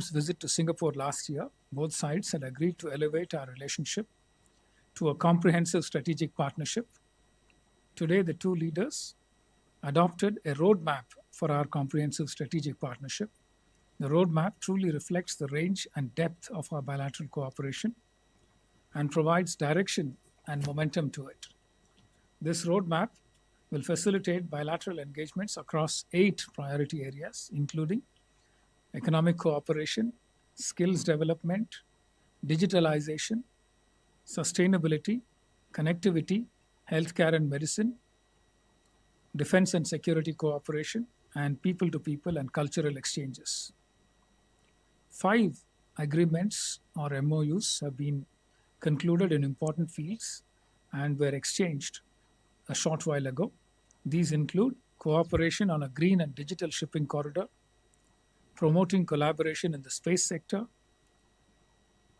last visit to Singapore last year, both sides had agreed to elevate our relationship to a comprehensive strategic partnership. Today, the two leaders adopted a roadmap for our comprehensive strategic partnership. The roadmap truly reflects the range and depth of our bilateral cooperation and provides direction and momentum to it. This roadmap will facilitate bilateral engagements across 8 priority areas, including economic cooperation, skills development, digitalization, sustainability, connectivity, healthcare and medicine, defense and security cooperation, and people-to-people and cultural exchanges. 5 agreements or MOUs have been concluded in important fields and were exchanged a short while ago. These include cooperation on a green and digital shipping corridor, promoting collaboration in the space sector,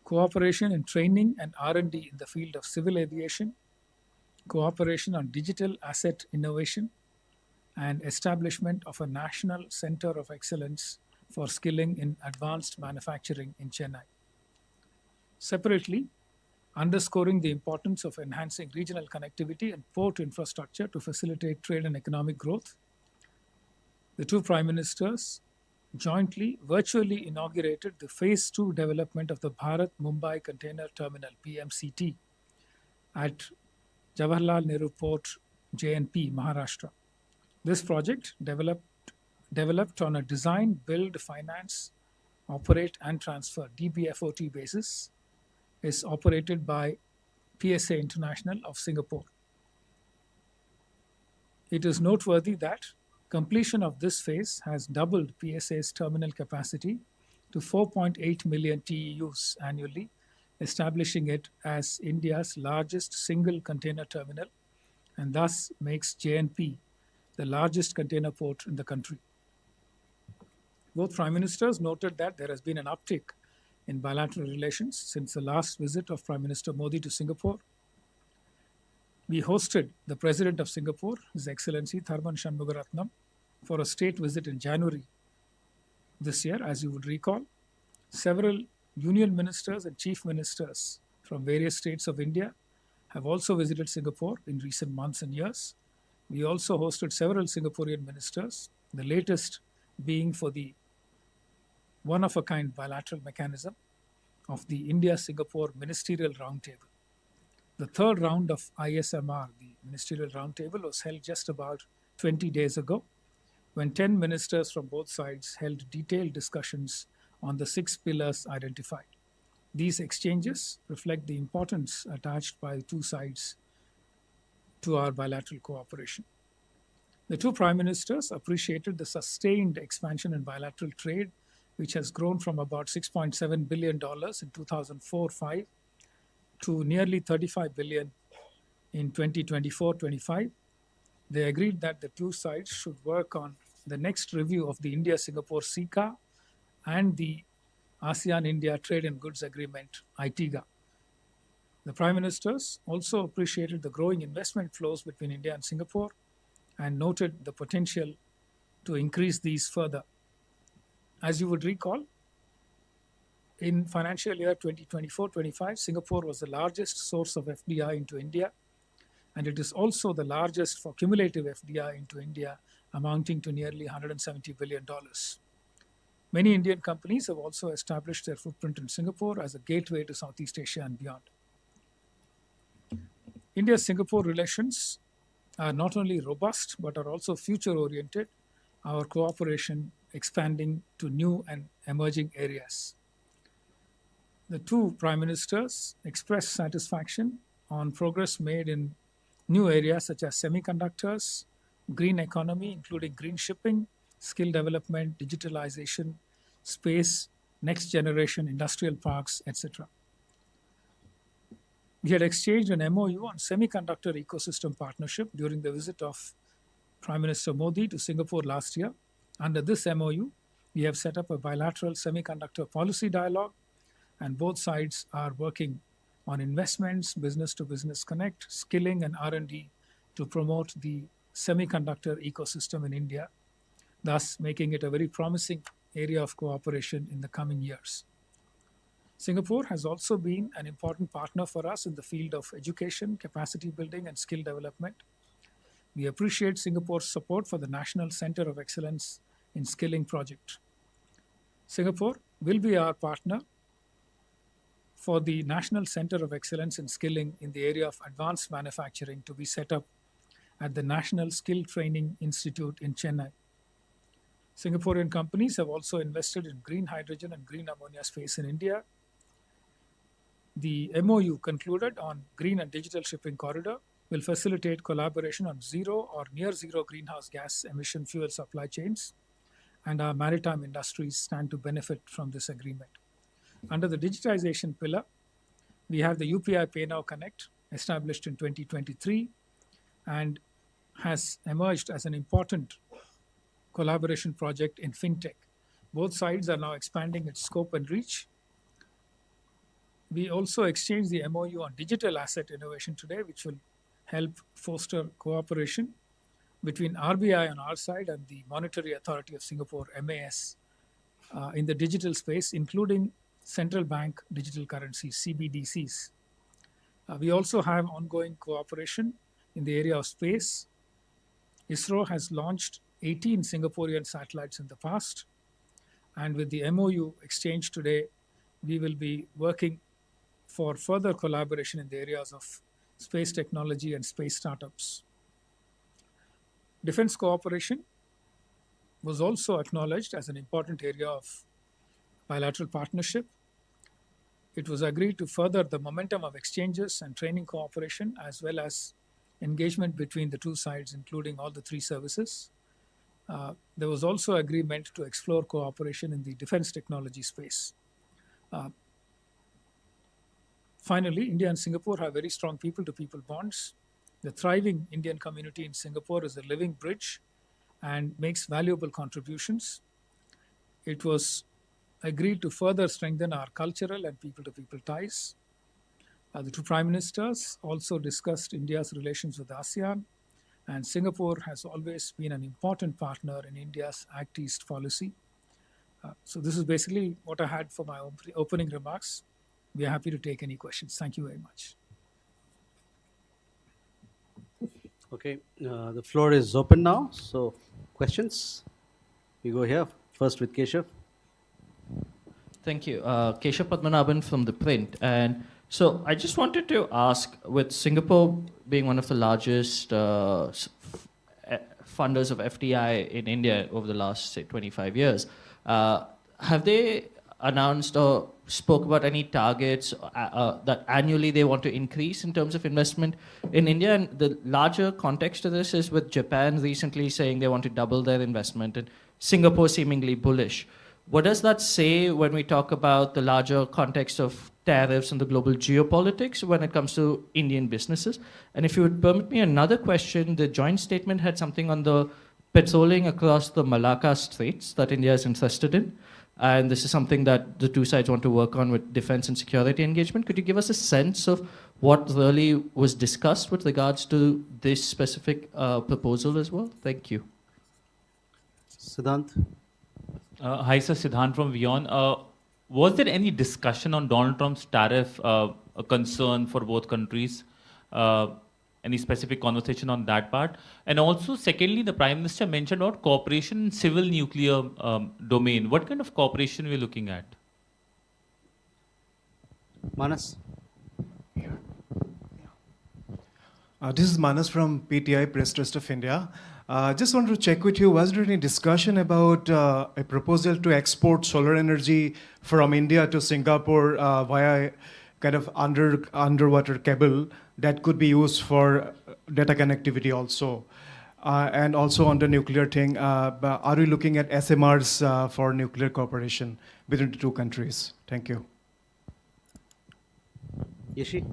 cooperation in training and R&D in the field of civil aviation, cooperation on digital asset innovation, and establishment of a national center of excellence for skilling in advanced manufacturing in Chennai. Separately, underscoring the importance of enhancing regional connectivity and port infrastructure to facilitate trade and economic growth, the two prime ministers jointly virtually inaugurated the Phase 2 development of the Bharat Mumbai Container Terminal (PMCT) at Jawaharlal Nehru Port, JNP, Maharashtra. This project, developed on a design, build, finance, operate and transfer (DBFOT) basis, is operated by PSA International of Singapore. It is noteworthy that completion of this phase has doubled PSA's terminal capacity to 4.8 million TEUs annually, establishing it as India's largest single container terminal and thus makes JNP the largest container port in the country. Both prime ministers noted that there has been an uptick in bilateral relations since the last visit of Prime Minister Modi to Singapore. We hosted the President of Singapore, His Excellency Tharman Shanmugaratnam, for a state visit in January this year. As you would recall, several union ministers and chief ministers from various states of India have also visited Singapore in recent months and years. We also hosted several Singaporean ministers, the latest being for the one-of-a-kind bilateral mechanism of the India-Singapore Ministerial Roundtable. The third round of ISMR, the Ministerial Roundtable, was held just about 20 days ago, when 10 ministers from both sides held detailed discussions on the 6 pillars identified. These exchanges reflect the importance attached by the two sides to our bilateral cooperation. The two prime ministers appreciated the sustained expansion in bilateral trade, which has grown from about $6.7 billion in 2004-05 to nearly $35 billion in 2024-25. They agreed that the two sides should work on the next review of the India-Singapore SICA and the ASEAN-India Trade and Goods Agreement, ITIGA. The prime ministers also appreciated the growing investment flows between India and Singapore and noted the potential to increase these further. As you would recall, in financial year 2024-25, Singapore was the largest source of FDI into India, and it is also the largest for cumulative FDI into India, amounting to nearly $170 billion. Many Indian companies have also established their footprint in Singapore as a gateway to Southeast Asia and beyond. India-Singapore relations are not only robust but are also future-oriented, our cooperation expanding to new and emerging areas. The two prime ministers expressed satisfaction on progress made in new areas such as semiconductors, green economy, including green shipping, skill development, digitalization, space, next generation industrial parks, etc. We had exchanged an MOU on semiconductor ecosystem partnership during the visit of Prime Minister Modi to Singapore last year. Under this MOU, we have set up a bilateral semiconductor policy dialogue, and both sides are working on investments, business-to-business connect, skilling, and R&D to promote the semiconductor ecosystem in India, thus making it a very promising area of cooperation in the coming years. Singapore has also been an important partner for us in the field of education, capacity building, and skill development. We appreciate Singapore's support for the National Center of Excellence in Skilling project. Singapore will be our partner for the National Center of Excellence in Skilling in the area of advanced manufacturing to be set up at the National Skill Training Institute in Chennai. Singaporean companies have also invested in green hydrogen and green ammonia space in India. The MOU concluded on green and digital shipping corridor will facilitate collaboration on zero or near zero greenhouse gas emission fuel supply chains, and our maritime industries stand to benefit from this agreement. Under the digitization pillar, we have the UPI Pay Now Connect, established in 2023, and has emerged as an important collaboration project in fintech. Both sides are now expanding its scope and reach. We also exchanged the MOU on digital asset innovation today, which will help foster cooperation between RBI on our side and the Monetary Authority of Singapore, MEAS, in the digital space, including central bank digital currencies, CBDCs. We also have ongoing cooperation in the area of space. ISRO has launched 18 Singaporean satellites in the past, and with the MOU exchange today, we will be working for further collaboration in the areas of space technology and space startups. Defense cooperation was also acknowledged as an important area of bilateral partnership. It was agreed to further the momentum of exchanges and training cooperation, as well as engagement between the two sides, including all the three services. There was also agreement to explore cooperation in the defense technology space. Finally, India and Singapore have very strong people-to-people bonds. The thriving Indian community in Singapore is a living bridge and makes valuable contributions. It was agreed to further strengthen our cultural and people-to-people ties. The two prime ministers also discussed India's relations with ASEAN, and Singapore has always been an important partner in India's Act East policy. So this is basically what I had for my opening remarks. We are happy to take any questions. Thank you very much. Okay, the floor is open now. So questions? We go here first with Keshav. Thank you. Keshav Padmanabhan from The Print. And so I just wanted to ask, with Singapore being one of the largest funders of FDI in India over the last, say, 25 years, have they announced or spoke about any targets that annually they want to increase in terms of investment in India? And the larger context to this is with Japan recently saying they want to double their investment and Singapore seemingly bullish. What does that say when we talk about the larger context of tariffs and the global geopolitics when it comes to Indian businesses? And if you would permit me another question, the joint statement had something on the patrolling across the Malacca Straits that India is interested in. And this is something that the two sides want to work on with defense and security engagement. Could you give us a sense of what really was discussed with regards to this specific proposal as well? Thank you. Siddhant. Hi, sir. Siddhant from WION. Was there any discussion on Donald Trump's tariff, a concern for both countries? Any specific conversation on that part? And also, secondly, the Prime Minister mentioned about cooperation in civil nuclear domain. What kind of cooperation are we looking at? Manas. This is Manas from PTI, Press Trust of India. Just wanted to check with you, was there any discussion about a proposal to export solar energy from India to Singapore via kind of underwater cable that could be used for data connectivity also? And also on the nuclear thing, are we looking at SMRs for nuclear cooperation between the two countries? Thank you. Yeshi.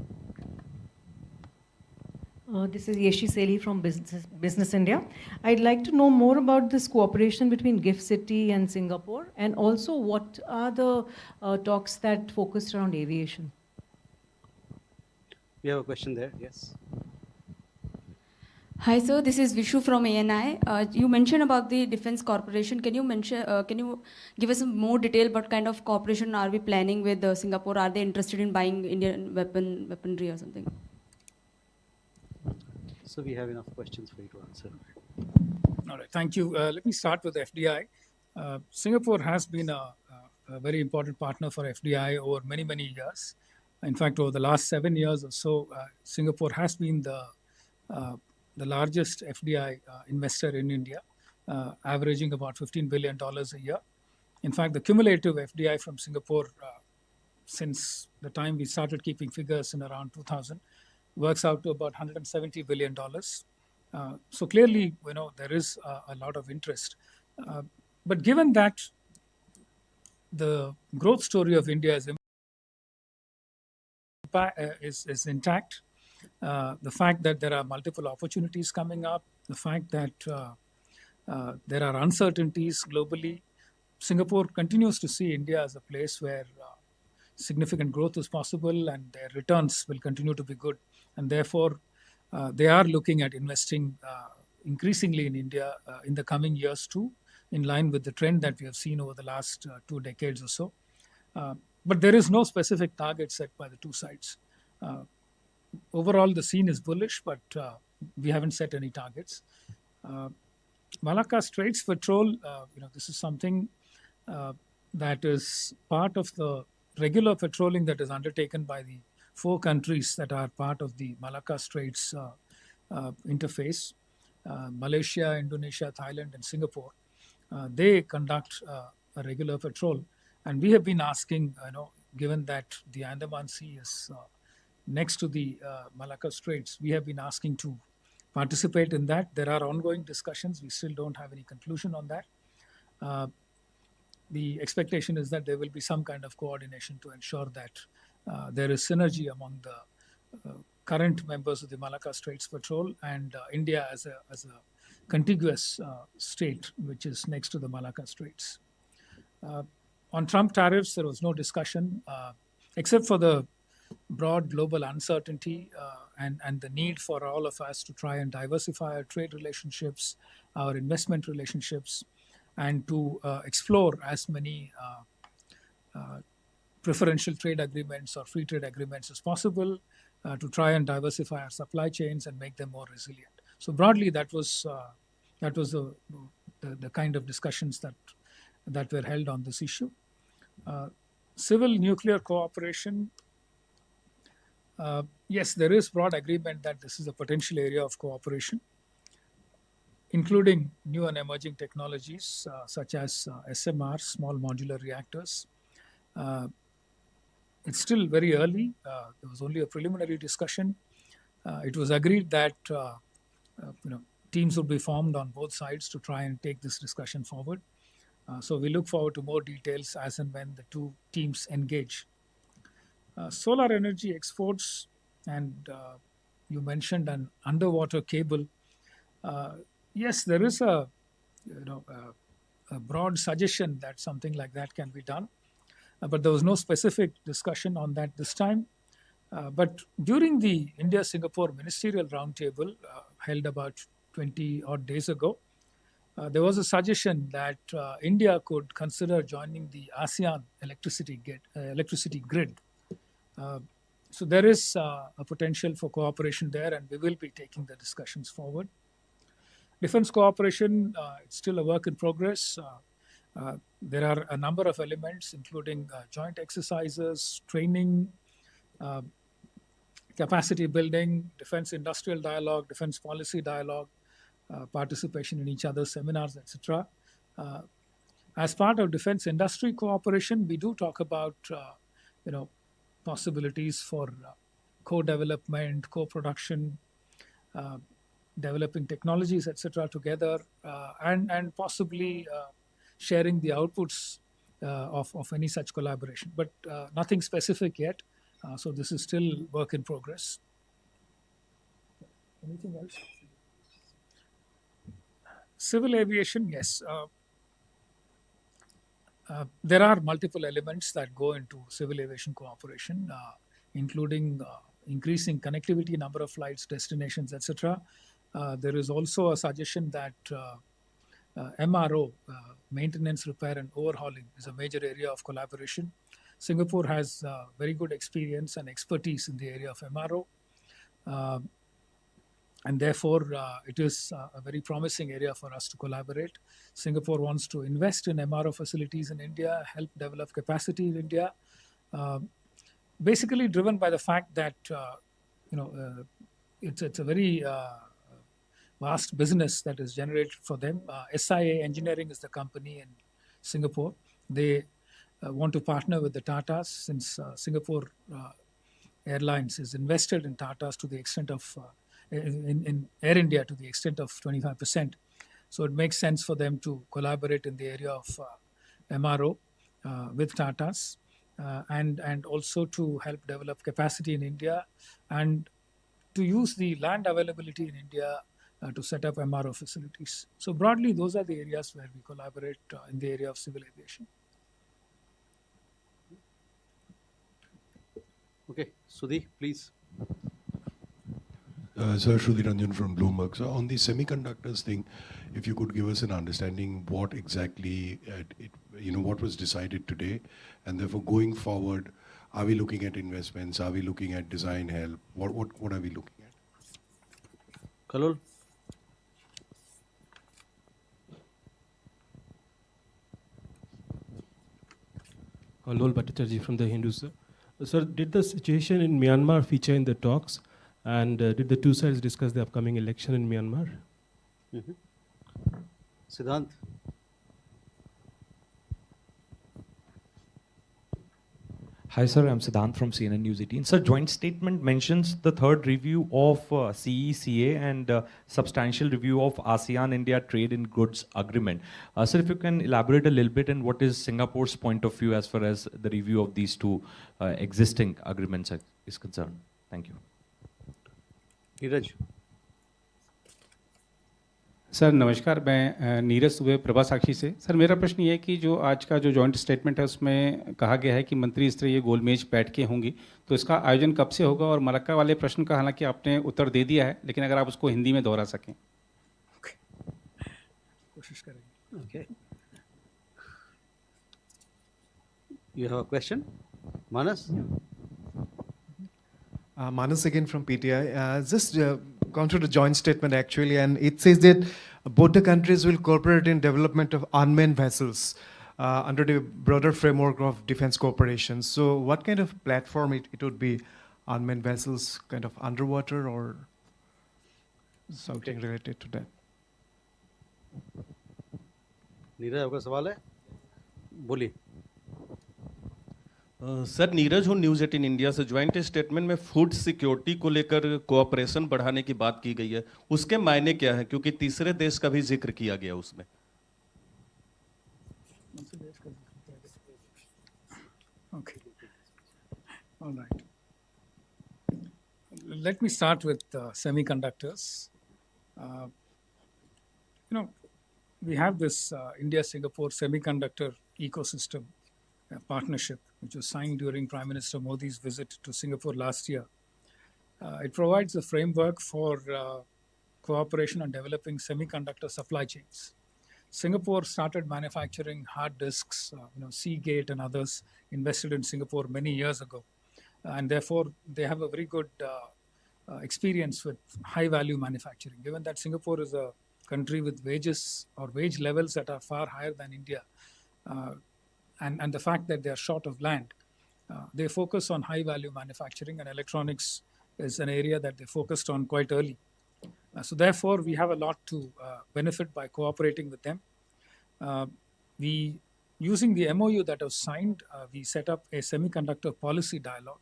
This is Yeshi Seli from Business India. I'd like to know more about this cooperation between GIFT City and Singapore, and also what are the talks that focused around aviation? We have a question there, yes. Hi, sir. This is Vishu from ANI. You mentioned about the defense corporation. Can you give us some more detail? What kind of cooperation are we planning with Singapore? Are they interested in buying Indian weaponry or something? So we have enough questions for you to answer. All right, thank you. Let me start with FDI. Singapore has been a very important partner for FDI over many, many years. In fact, over the last 7 years or so, Singapore has been the largest FDI investor in India, averaging about $15 billion a year. In fact, the cumulative FDI from Singapore since the time we started keeping figures in around 2000 works out to about $170 billion. So clearly, there is a lot of interest. But given that the growth story of India is intact, the fact that there are multiple opportunities coming up, the fact that there are uncertainties globally, Singapore continues to see India as a place where significant growth is possible and their returns will continue to be good. And therefore, they are looking at investing increasingly in India in the coming years too, in line with the trend that we have seen over the last 2 decades or so. But there is no specific target set by the two sides. Overall, the scene is bullish, but we haven't set any targets. Malacca Straits Patrol, this is something that is part of the regular patrolling that is undertaken by the 4 countries that are part of the Malacca Straits interface, Malaysia, Indonesia, Thailand, and Singapore. They conduct a regular patrol. And we have been asking, given that the Andaman Sea is next to the Malacca Straits, we have been asking to participate in that. There are ongoing discussions. We still don't have any conclusion on that. The expectation is that there will be some kind of coordination to ensure that there is synergy among the current members of the Malacca Straits Patrol and India as a contiguous state which is next to the Malacca Straits. On Trump tariffs, there was no discussion except for the broad global uncertainty and the need for all of us to try and diversify our trade relationships, our investment relationships, and to explore as many preferential trade agreements or free trade agreements as possible to try and diversify our supply chains and make them more resilient. So broadly, that was the kind of discussions that were held on this issue. Civil nuclear cooperation, yes, there is broad agreement that this is a potential area of cooperation, including new and emerging technologies such as SMR, small modular reactors. It's still very early. There was only a preliminary discussion. It was agreed that teams would be formed on both sides to try and take this discussion forward. So we look forward to more details as and when the two teams engage. Solar energy exports, and you mentioned an underwater cable. Yes, there is a broad suggestion that something like that can be done, but there was no specific discussion on that this time. But during the India-Singapore Ministerial Roundtable held about 20 odd days ago, there was a suggestion that India could consider joining the ASEAN electricity grid. So there is a potential for cooperation there, and we will be taking the discussions forward. Defense cooperation, it's still a work in progress. There are a number of elements, including joint exercises, training, capacity building, defense industrial dialogue, defense policy dialogue, participation in each other's seminars, etc. As part of defense industry cooperation, we do talk about possibilities for co-development, co-production, developing technologies, etc. together, and possibly sharing the outputs of any such collaboration. But nothing specific yet. So this is still work in progress. Anything else? Civil aviation, yes. There are multiple elements that go into civil aviation cooperation, including increasing connectivity, number of flights, destinations, etc. There is also a suggestion that MRO, maintenance, repair, and overhauling, is a major area of collaboration. Singapore has very good experience and expertise in the area of MRO. And therefore, it is a very promising area for us to collaborate. Singapore wants to invest in MRO facilities in India, help develop capacity in India, basically driven by the fact that it's a very vast business that is generated for them. SIA Engineering is the company in Singapore. They want to partner with the Tatas, since Singapore Airlines is invested in Tatas to the extent of in Air India to the extent of 25%. So it makes sense for them to collaborate in the area of MRO with Tatas, and also to help develop capacity in India, and to use the land availability in India to set up MRO facilities. So broadly, those are the areas where we collaborate in the area of civil aviation. Okay, Sudhi, please. Sir, Shruti Ranjan from Bloomberg. So on the semiconductors thing, if you could give us an understanding what exactly, what was decided today, and therefore going forward, are we looking at investments? Are we looking at design help? What are we looking at? Kalul? Lol Bhattacharjee from the Hindu, sir. Sir, did the situation in Myanmar feature in the talks? And did the two sides discuss the upcoming election in Myanmar? Siddhant? Hi, sir. I'm Siddhant from CNN News 18. Sir, joint statement mentions the third review of CECA and substantial review of ASEAN-India trade in goods agreement. Sir, if you can elaborate a little bit on what is Singapore's point of view as far as the review of these two existing agreements is concerned. Thank you. Neeraj? Sir नमस्कार, मैं नीरज सुबे प्रभा साक्षी से। Sir मेरा प्रश्न ये है कि जो आज का जो जॉइंट स्टेटमेंट है उसमें कहा गया है कि मंत्री स्तरीय ये गोलमेज बैठकें होंगी, तो इसका आयोजन कब से होगा? और मलक्का वाले प्रश्न का हालांकि आपने उत्तर दे दिया है, लेकिन अगर आप उसको हिंदी में दोहरा सकें। कोशिश करेंगे। Okay. You have a question? Manas? Manas again from PTI. Just gone through the joint statement actually, and it says that both the countries will cooperate in development of unmanned vessels under the broader framework of defense cooperation. So what kind of platform it would be? Unmanned vessels, kind of underwater, or something related to that? Neeraj, आपका सवाल है? बोलिए। Sir Neeraj हूँ news 18 India से। Joint statement में food security को लेकर cooperation बढ़ाने की बात की गई है, उसके मायने क्या है? क्योंकि तीसरे देश का भी जिक्र किया गया उसमें। Okay. All right. Let me start with semiconductors. We have this India-Singapore semiconductor ecosystem partnership, which was signed during Prime Minister Modi's visit to Singapore last year. It provides a framework for cooperation on developing semiconductor supply chains. Singapore started manufacturing hard disks, Seagate and others invested in Singapore many years ago. And therefore, they have a very good experience with high-value manufacturing. Given that Singapore is a country with wages or wage levels that are far higher than India, and the fact that they are short of land, they focus on high-value manufacturing, and electronics is an area that they focused on quite early. So therefore, we have a lot to benefit by cooperating with them. Using the MOU that was signed, we set up a semiconductor policy dialogue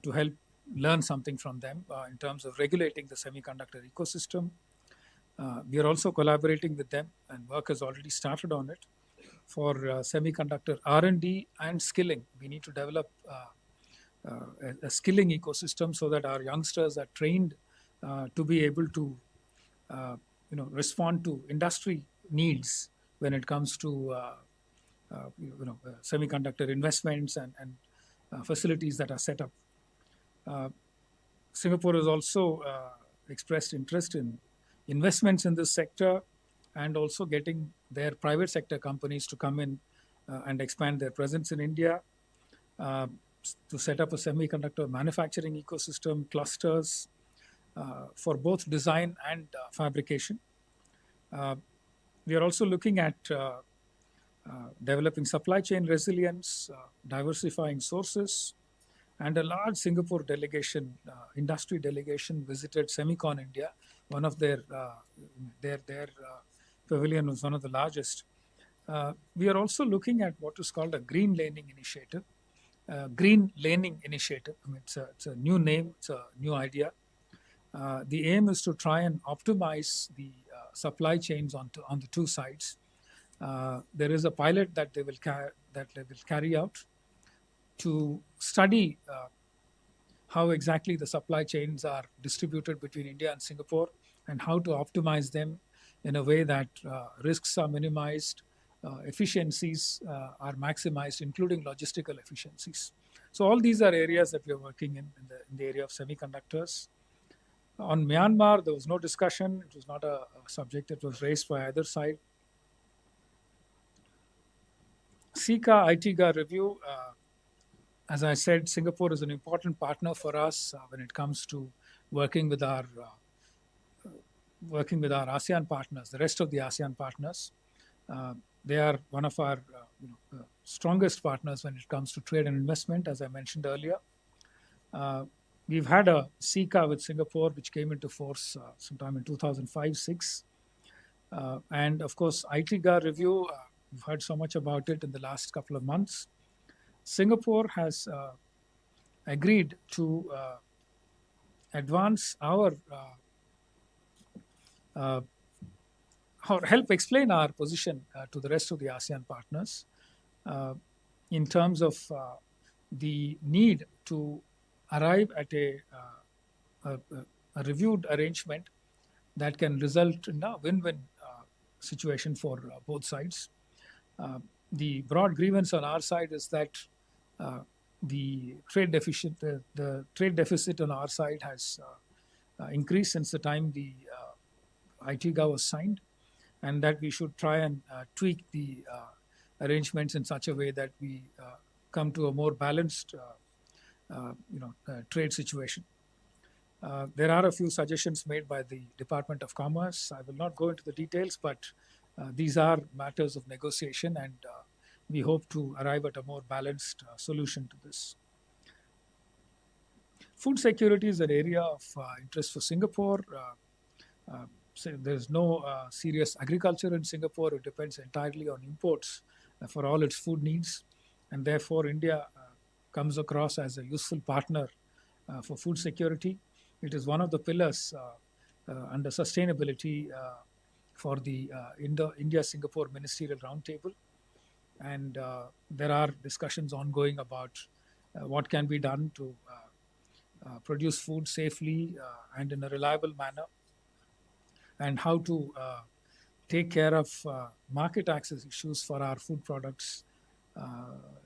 to help learn something from them in terms of regulating the semiconductor ecosystem. We are also collaborating with them, and work has already started on it. For semiconductor R&D and skilling, we need to develop a skilling ecosystem so that our youngsters are trained to be able to respond to industry needs when it comes to semiconductor investments and facilities that are set up. Singapore has also expressed interest in investments in this sector and also getting their private sector companies to come in and expand their presence in India, to set up a semiconductor manufacturing ecosystem, clusters for both design and fabrication. We are also looking at developing supply chain resilience, diversifying sources, and a large Singapore delegation, industry delegation, visited Semicon India. One of their pavilion was one of the largest. We are also looking at what is called a green laning initiative. Green laning initiative. I mean, it's a new name. It's a new idea. The aim is to try and optimize the supply chains on the two sides. There is a pilot that they will carry out to study how exactly the supply chains are distributed between India and Singapore and how to optimize them in a way that risks are minimized, efficiencies are maximized, including logistical efficiencies. So all these are areas that we are working in the area of semiconductors. On Myanmar, there was no discussion. It was not a subject that was raised by either side. SICA ITGA review, as I said, Singapore is an important partner for us when it comes to working with our ASEAN partners, the rest of the ASEAN partners. They are one of our strongest partners when it comes to trade and investment, as I mentioned earlier. We've had a SICA with Singapore, which came into force sometime in 2005-06. And of course, ITGA review, we've heard so much about it in the last couple of months. Singapore has agreed to advance our help explain our position to the rest of the ASEAN partners in terms of the need to arrive at a reviewed arrangement that can result in a win-win situation for both sides. The broad grievance on our side is that the trade deficit on our side has increased since the time the ITGA was signed, and that we should try and tweak the arrangements in such a way that we come to a more balanced trade situation. There are a few suggestions made by the Department of Commerce. I will not go into the details, but these are matters of negotiation, and we hope to arrive at a more balanced solution to this. Food security is an area of interest for Singapore. So there's no serious agriculture in Singapore. It depends entirely on imports for all its food needs, and therefore India comes across as a useful partner for food security. It is one of the pillars under sustainability for the India-Singapore Ministerial Roundtable. And there are discussions ongoing about what can be done to produce food safely and in a reliable manner, and how to take care of market access issues for our food products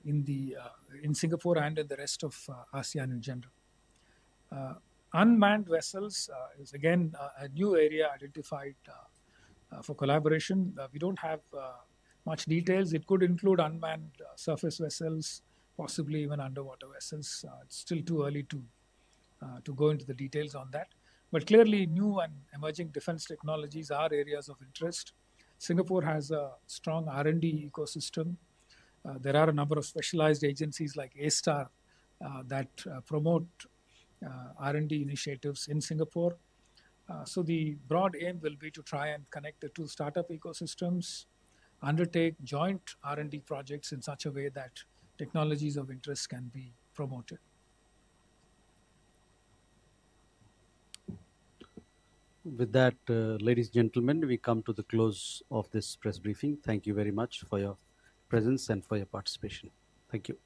in Singapore and in the rest of ASEAN in general. Unmanned vessels is again a new area identified for collaboration. We don't have much details. It could include unmanned surface vessels, possibly even underwater vessels. It's still too early to go into the details on that. But clearly, new and emerging defense technologies are areas of interest. Singapore has a strong R&D ecosystem. There are a number of specialized agencies like A-STAR that promote R&D initiatives in Singapore. So the broad aim will be to try and connect the two startup ecosystems, undertake joint R&D projects in such a way that technologies of interest can be promoted. With that, ladies and gentlemen, we come to the close of this press briefing. Thank you very much for your presence and for your participation. Thank you.